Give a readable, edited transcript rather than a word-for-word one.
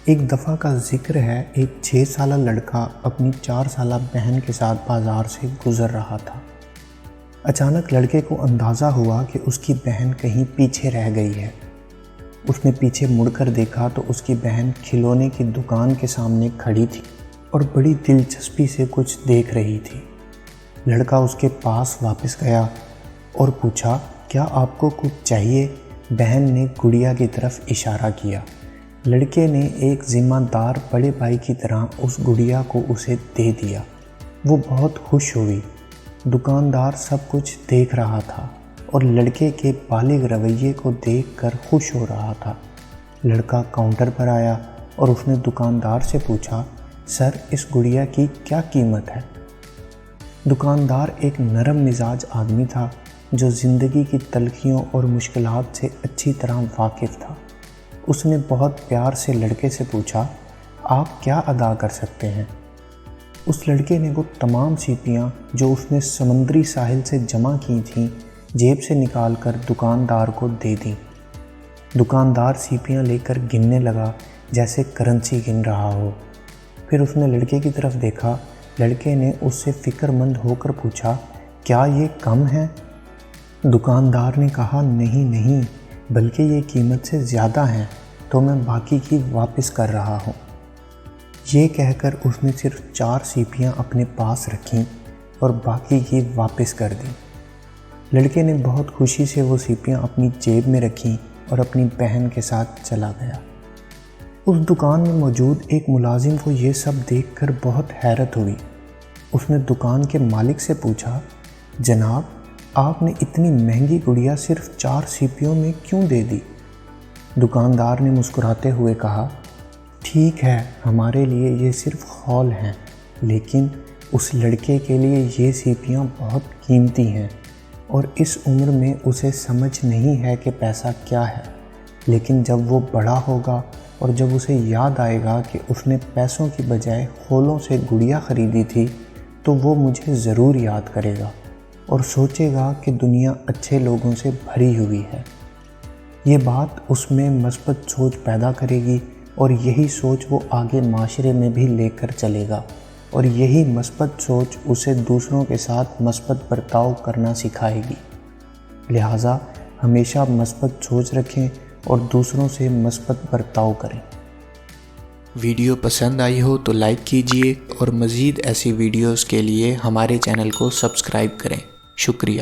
ایک دفعہ کا ذکر ہے، ایک 6 سالہ لڑکا اپنی 4 سالہ بہن کے ساتھ بازار سے گزر رہا تھا۔ اچانک لڑکے کو اندازہ ہوا کہ اس کی بہن کہیں پیچھے رہ گئی ہے۔ اس نے پیچھے مڑ کر دیکھا تو اس کی بہن کھلونے کی دکان کے سامنے کھڑی تھی اور بڑی دلچسپی سے کچھ دیکھ رہی تھی۔ لڑکا اس کے پاس واپس گیا اور پوچھا، کیا آپ کو کچھ چاہیے؟ بہن نے گڑیا کی طرف اشارہ کیا۔ لڑکے نے ایک ذمہ دار بڑے بھائی کی طرح اس گڑیا کو اسے دے دیا۔ وہ بہت خوش ہوئی۔ دکاندار سب کچھ دیکھ رہا تھا اور لڑکے کے بالغ رویے کو دیکھ کر خوش ہو رہا تھا۔ لڑکا کاؤنٹر پر آیا اور اس نے دکاندار سے پوچھا، سر اس گڑیا کی کیا قیمت ہے؟ دکاندار ایک نرم مزاج آدمی تھا جو زندگی کی تلخیوں اور مشکلات سے اچھی طرح واقف تھا۔ اس نے بہت پیار سے لڑکے سے پوچھا، آپ کیا ادا کر سکتے ہیں؟ اس لڑکے نے وہ تمام سیپیاں جو اس نے سمندری ساحل سے جمع کی تھیں جیب سے نکال کر دکاندار کو دے دیں۔ دکاندار سیپیاں لے کر گننے لگا جیسے کرنسی گن رہا ہو۔ پھر اس نے لڑکے کی طرف دیکھا۔ لڑکے نے اس سے فکر مند ہو کر پوچھا، کیا یہ کم ہے؟ دکاندار نے کہا، نہیں بلکہ یہ قیمت سے زیادہ ہیں، تو میں باقی کی واپس کر رہا ہوں۔ یہ کہہ کر اس نے صرف 4 سیپیاں اپنے پاس رکھیں اور باقی کی واپس کر دیں۔ لڑکے نے بہت خوشی سے وہ سیپیاں اپنی جیب میں رکھیں اور اپنی بہن کے ساتھ چلا گیا۔ اس دکان میں موجود ایک ملازم کو یہ سب دیکھ کر بہت حیرت ہوئی۔ اس نے دکان کے مالک سے پوچھا، جناب آپ نے اتنی مہنگی گڑیا صرف 4 سیپیوں میں کیوں دے دی؟ دکاندار نے مسکراتے ہوئے کہا، ٹھیک ہے ہمارے لیے یہ صرف خول ہیں، لیکن اس لڑکے کے لیے یہ سیپیاں بہت قیمتی ہیں اور اس عمر میں اسے سمجھ نہیں ہے کہ پیسہ کیا ہے، لیکن جب وہ بڑا ہوگا اور جب اسے یاد آئے گا کہ اس نے پیسوں کی بجائے خولوں سے گڑیا خریدی تھی تو وہ مجھے ضرور یاد کرے گا اور سوچے گا کہ دنیا اچھے لوگوں سے بھری ہوئی ہے۔ یہ بات اس میں مثبت سوچ پیدا کرے گی اور یہی سوچ وہ آگے معاشرے میں بھی لے کر چلے گا اور یہی مثبت سوچ اسے دوسروں کے ساتھ مثبت برتاؤ کرنا سکھائے گی۔ لہٰذا ہمیشہ مثبت سوچ رکھیں اور دوسروں سے مثبت برتاؤ کریں۔ ویڈیو پسند آئی ہو تو لائک کیجیے اور مزید ایسی ویڈیوز کے لیے ہمارے چینل کو سبسکرائب کریں۔ شکریہ۔